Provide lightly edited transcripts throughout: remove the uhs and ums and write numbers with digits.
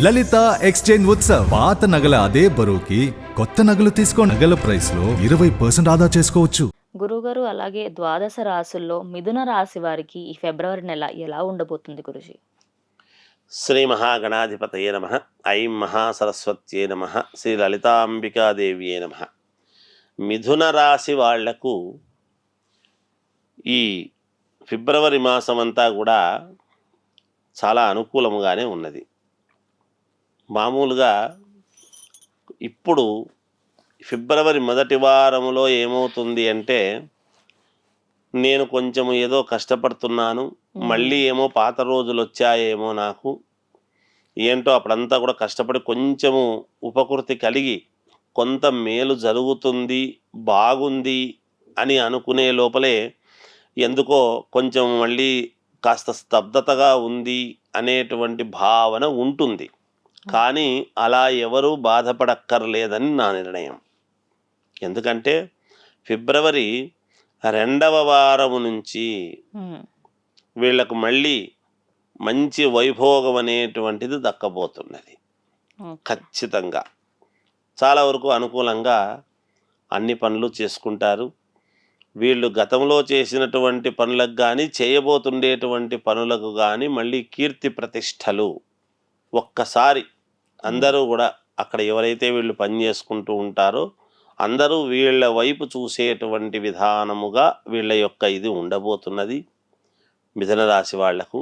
లలిత exchange Utsav. పాత నగల అదే బరువుకి కొత్త నగలు తీసుకో. నగల ప్రైస్ లో 20% ఆదా చేసుకోవచ్చు. గురువుగారు, అలాగే ద్వాదశ రాశుల్లో మిథున రాశి వారికి ఈ ఫిబ్రవరి నెల ఎలా ఉండబోతుంది గురుజీ? శ్రీ మహాగణాధిపతయే నమ. ఐం మహాసరస్వత్యే నమ. శ్రీ లలితాంబికాదేవియే నమ. మిథున రాశి వాళ్లకు ఈ ఫిబ్రవరి మాసం అంతా కూడా చాలా అనుకూలముగానే ఉన్నది. మామూలుగా ఇప్పుడు ఫిబ్రవరి మొదటి వారములో ఏమవుతుంది అంటే, నేను కొంచెము ఏదో కష్టపడుతున్నాను, మళ్ళీ ఏమో పాత రోజులు వచ్చాయేమో నాకు, ఏంటో అప్పుడంతా కూడా కష్టపడి కొంచెము ఉపకృతి కలిగి కొంత మేలు జరుగుతుంది, బాగుంది అని అనుకునే లోపలే ఎందుకో కొంచెం మళ్ళీ కాస్త స్తబ్దతగా ఉంది అనేటువంటి భావన ఉంటుంది. కానీ అలా ఎవరూ బాధపడక్కర్లేదని నా నిర్ణయం. ఎందుకంటే ఫిబ్రవరి 2వ వారము నుంచి వీళ్లకు మళ్ళీ మంచి వైభోగం అనేటువంటిది దక్కబోతున్నది. ఖచ్చితంగా చాలా వరకు అనుకూలంగా అన్ని పనులు చేసుకుంటారు. వీళ్ళు గతంలో చేసినటువంటి పనులకు కానీ, చేయబోతుండేటువంటి పనులకు కానీ మళ్ళీ కీర్తి ప్రతిష్టలు ఒక్కసారి అందరూ కూడా అక్కడ ఎవరైతే వీళ్ళు పని చేసుకుంటూ ఉంటారో అందరూ వీళ్ళ వైపు చూసేటువంటి విధానముగా వీళ్ళ యొక్క ఇది ఉండబోతున్నది. మిథున రాశి వాళ్లకు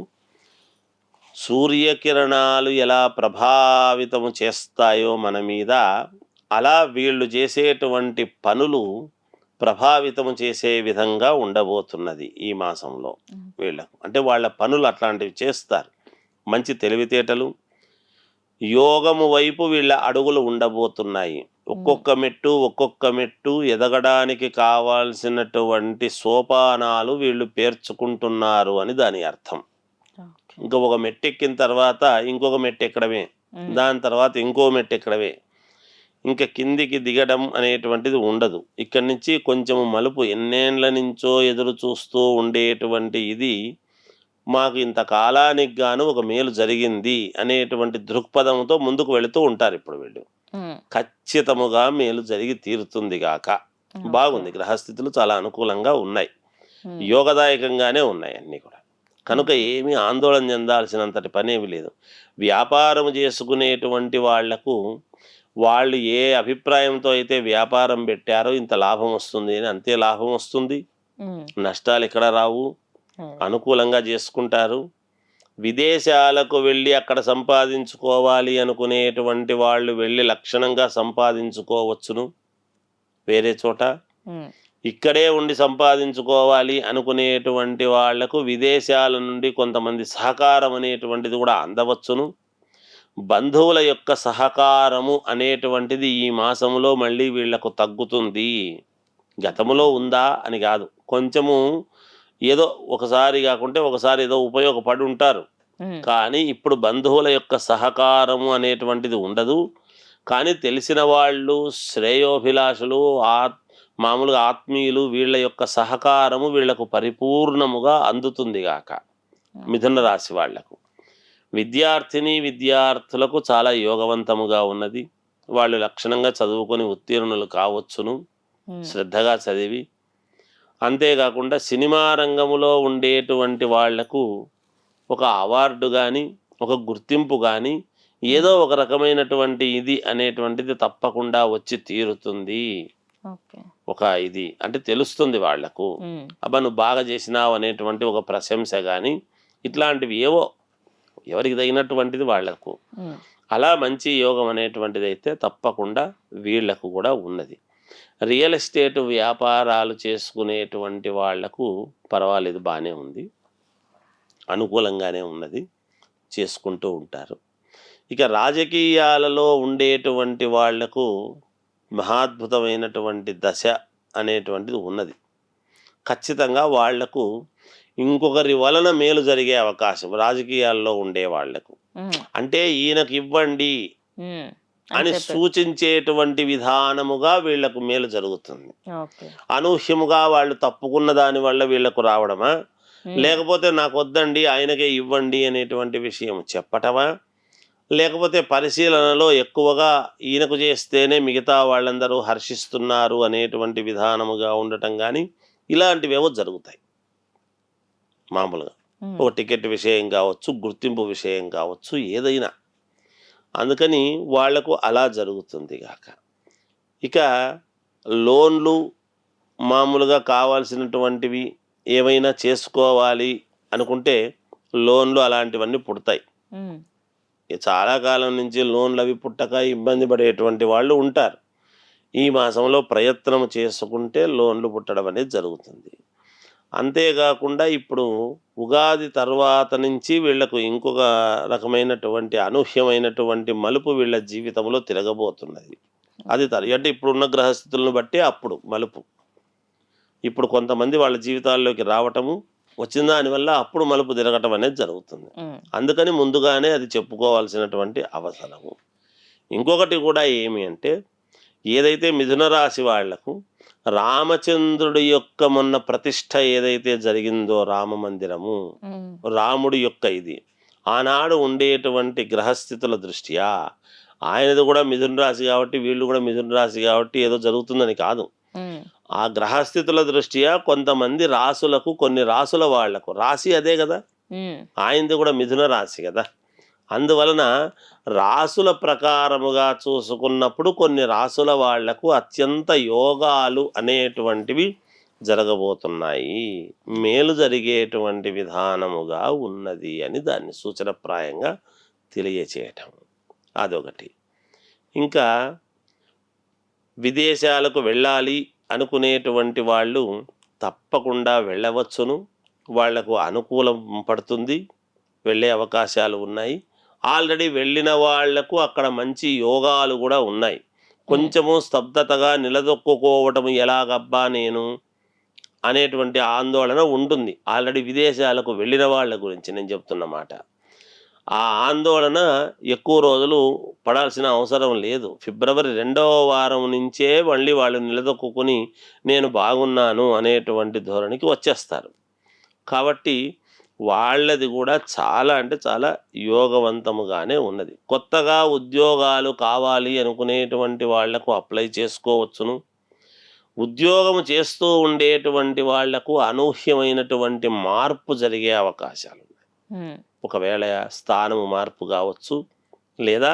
సూర్యకిరణాలు ఎలా ప్రభావితము చేస్తాయో మన మీద, అలా వీళ్ళు చేసేటువంటి పనులు ప్రభావితము చేసే విధంగా ఉండబోతున్నది ఈ మాసంలో వీళ్ళకు. అంటే వాళ్ళ పనులు అట్లాంటివి చేస్తారు. మంచి తెలివితేటలు, యోగము వైపు వీళ్ళ అడుగులు ఉండబోతున్నాయి. ఒక్కొక్క మెట్టు ఎదగడానికి కావాల్సినటువంటి సోపానాలు వీళ్ళు పేర్చుకుంటున్నారు అని దాని అర్థం. ఇంకొక మెట్టు ఎక్కిన తర్వాత ఇంకొక మెట్టు ఎక్కడమే, దాని తర్వాత ఇంకో మెట్టు ఎక్కడమే, ఇంకా కిందికి దిగడం అనేటువంటిది ఉండదు. ఇక్కడి నుంచి కొంచెం మలుపు, ఎన్నేళ్ల నుంచో ఎదురు చూస్తూ ఉండేటువంటి ఇది మాకు ఇంతకాలానికి గాను ఒక మేలు జరిగింది అనేటువంటి దృక్పథంతో ముందుకు వెళుతూ ఉంటారు. ఇప్పుడు వీళ్ళు ఖచ్చితముగా మేలు జరిగి తీరుతుంది గాక. బాగుంది, గ్రహస్థితులు చాలా అనుకూలంగా ఉన్నాయి, యోగదాయకంగానే ఉన్నాయి అన్నీ కూడా. కనుక ఏమీ ఆందోళన చెందాల్సినంతటి పనేమి లేదు. వ్యాపారం చేసుకునేటువంటి వాళ్లకు వాళ్ళు ఏ అభిప్రాయంతో అయితే వ్యాపారం పెట్టారో ఇంత లాభం వస్తుంది అని అంతే లాభం వస్తుంది. నష్టాలు ఎక్కడ రావు, అనుకూలంగా చేసుకుంటారు. విదేశాలకు వెళ్ళి అక్కడ సంపాదించుకోవాలి అనుకునేటువంటి వాళ్ళు వెళ్ళి లక్షణంగా సంపాదించుకోవచ్చును వేరే చోట. ఇక్కడే ఉండి సంపాదించుకోవాలి అనుకునేటువంటి వాళ్లకు విదేశాల నుండి కొంతమంది సహకారం అనేటువంటిది కూడా అందవచ్చును. బంధువుల యొక్క సహకారము అనేటువంటిది ఈ మాసంలో మళ్ళీ వీళ్లకు తగ్గుతుంది. గతములో ఉందా అని కాదు, కొంచెము ఏదో ఒకసారి కాకుంటే ఒకసారి ఏదో ఉపయోగపడి ఉంటారు. కానీ ఇప్పుడు బంధువుల యొక్క సహకారము అనేటువంటిది ఉండదు. కానీ తెలిసిన వాళ్ళు, శ్రేయోభిలాషులు, మామూలుగా ఆత్మీయులు, వీళ్ళ యొక్క సహకారము వీళ్లకు పరిపూర్ణముగా అందుతుంది గాక. మిథున రాశి వాళ్లకు, విద్యార్థులకు చాలా యోగవంతముగా ఉన్నది. వాళ్ళు లక్షణంగా చదువుకొని ఉత్తీర్ణులు కావచ్చును శ్రద్ధగా చదివి. అంతేకాకుండా సినిమా రంగములో ఉండేటువంటి వాళ్లకు ఒక అవార్డు కానీ, ఒక గుర్తింపు కానీ, ఏదో ఒక రకమైనటువంటి ఇది అనేటువంటిది తప్పకుండా వచ్చి తీరుతుంది. ఒక ఇది అంటే తెలుస్తుంది వాళ్లకు, అబ్బా నువ్వు బాగా చేసినావు అనేటువంటి ఒక ప్రశంస కానీ, ఇట్లాంటివి ఏవో ఎవరికి తగినటువంటిది వాళ్లకు. అలా మంచి యోగం అనేటువంటిది అయితే తప్పకుండా వీళ్లకు కూడా ఉన్నది. రియల్ ఎస్టేట్ వ్యాపారాలు చేసుకునేటువంటి వాళ్లకు పర్వాలేదు, బాగానే ఉంది, అనుకూలంగానే ఉన్నది, చేసుకుంటూ ఉంటారు. ఇక రాజకీయాలలో ఉండేటువంటి వాళ్లకు మహాద్భుతమైనటువంటి దశ అనేటువంటిది ఉన్నది. ఖచ్చితంగా వాళ్లకు ఇంకొకరి వలన మేలు జరిగే అవకాశం రాజకీయాల్లో ఉండే వాళ్లకు. అంటే ఈయనకు ఇవ్వండి అని సూచించేటువంటి విధానముగా వీళ్లకు మేలు జరుగుతుంది. అనూహ్యముగా వాళ్ళు తప్పుకున్న దాని వల్ల వీళ్లకు రావడమా, లేకపోతే నాకు వద్దండి ఆయనకే ఇవ్వండి అనేటువంటి విషయం చెప్పటమా, లేకపోతే పరిశీలనలో ఎక్కువగా ఈయనకు చేస్తేనే మిగతా వాళ్ళందరూ హర్షిస్తున్నారు అనేటువంటి విధానముగా ఉండటం కానీ ఇలాంటివేవో జరుగుతాయి మామూలుగా. హ్మ్. ఓ టికెట్ విషయం కావచ్చు, గుర్తింపు విషయం కావచ్చు, ఏదైనా. అందుకని వాళ్లకు అలా జరుగుతుంది గాక. ఇక లోన్లు మామూలుగా కావాల్సినటువంటివి ఏమైనా చేసుకోవాలి అనుకుంటే లోన్లు అలాంటివన్నీ పుడతాయి. హ్మ్. చాలా కాలం నుంచి లోన్లు అవి పుట్టక ఇబ్బంది పడేటువంటి వాళ్ళు ఉంటారు. ఈ మాసంలో ప్రయత్నం చేసుకుంటే లోన్లు పుట్టడం అనేది జరుగుతుంది. అంతేకాకుండా ఇప్పుడు ఉగాది తర్వాత నుంచి వీళ్ళకు ఇంకొక రకమైనటువంటి అనూహ్యమైనటువంటి మలుపు వీళ్ళ జీవితంలో తిరగబోతున్నది. అది అంటే ఇప్పుడున్న గ్రహస్థితులను బట్టి అప్పుడు మలుపు. ఇప్పుడు కొంతమంది వాళ్ళ జీవితాల్లోకి రావటము, వచ్చిన దానివల్ల అప్పుడు మలుపు తిరగటం అనేది జరుగుతుంది. హ్మ్. అందుకని ముందుగానే అది చెప్పుకోవాల్సినటువంటి అవసరము. ఇంకొకటి కూడా ఏమి అంటే, ఏదైతే మిథున రాశి వాళ్లకు రామచంద్రుడి యొక్క మొన్న ప్రతిష్ఠ ఏదైతే జరిగిందో రామ మందిరము, హ్మ్. రాముడి యొక్క ఇది ఆనాడు ఉండేటువంటి గ్రహస్థితుల దృష్ట్యా, ఆయనది కూడా మిథున రాశి కాబట్టి వీళ్ళు కూడా మిథున రాశి కాబట్టి ఏదో జరుగుతుందని కాదు. హ్మ్. ఆ గ్రహస్థితుల దృష్ట్యా కొంతమంది రాసులకు, కొన్ని రాసుల వాళ్లకు, రాశి అదే కదా, హ్మ్. ఆయనది కూడా మిథున రాశి కదా. అందువలన రాసుల ప్రకారముగా చూసుకున్నప్పుడు కొన్ని రాసుల వాళ్లకు అత్యంత యోగాలు అనేటువంటివి జరగబోతున్నాయి, మేలు జరిగేటువంటి విధానముగా ఉన్నది అని దాన్ని సూచనప్రాయంగా తెలియచేయటం అదొకటి. ఇంకా విదేశాలకు వెళ్ళాలి అనుకునేటువంటి వాళ్ళు తప్పకుండా వెళ్ళవచ్చును. వాళ్లకు అనుకూలం పడుతుంది, వెళ్ళే అవకాశాలు ఉన్నాయి. ఆల్రెడీ వెళ్ళిన వాళ్లకు అక్కడ మంచి యోగాలు కూడా ఉన్నాయి. కొంచెము స్తబ్దతగా నిలదొక్కుకోవటం ఎలాగబ్బా నేను అనేటువంటి ఆందోళన ఉంటుంది ఆల్రెడీ విదేశాలకు వెళ్ళిన వాళ్ళ గురించి నేను చెప్తున్న మాట. ఆ ఆందోళన ఎక్కువ రోజులు పడాల్సిన అవసరం లేదు. ఫిబ్రవరి 2వ వారం నుంచే మళ్ళీ వాళ్ళు నిలదొక్కుని నేను బాగున్నాను అనేటువంటి ధోరణికి వచ్చేస్తారు. కాబట్టి వాళ్ళది కూడా చాలా అంటే చాలా యోగవంతముగానే ఉన్నది. కొత్తగా ఉద్యోగాలు కావాలి అనుకునేటువంటి వాళ్లకు అప్లై చేసుకోవచ్చును. ఉద్యోగం చేస్తూ ఉండేటువంటి వాళ్లకు అనూహ్యమైనటువంటి మార్పు జరిగే అవకాశాలు ఉన్నాయి. హ్మ్. ఒకవేళ స్థానము మార్పు కావచ్చు, లేదా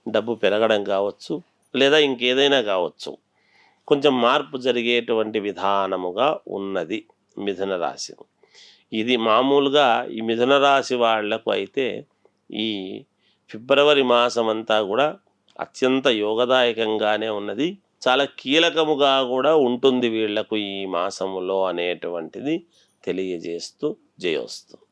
డబ్బు పెరగడం కావచ్చు, లేదా ఇంకేదైనా కావచ్చు, కొంచెం మార్పు జరిగేటువంటి విధానముగా ఉన్నది మిథున రాశి. ఇది మామూలుగా ఈ మిథున రాశి వాళ్లకు అయితే ఈ ఫిబ్రవరి మాసం అంతా కూడా అత్యంత యోగదాయకంగానే ఉన్నది, చాలా కీలకముగా కూడా ఉంటుంది వీళ్లకు ఈ మాసములో అనేటువంటిది తెలియజేస్తూ జయోస్తు.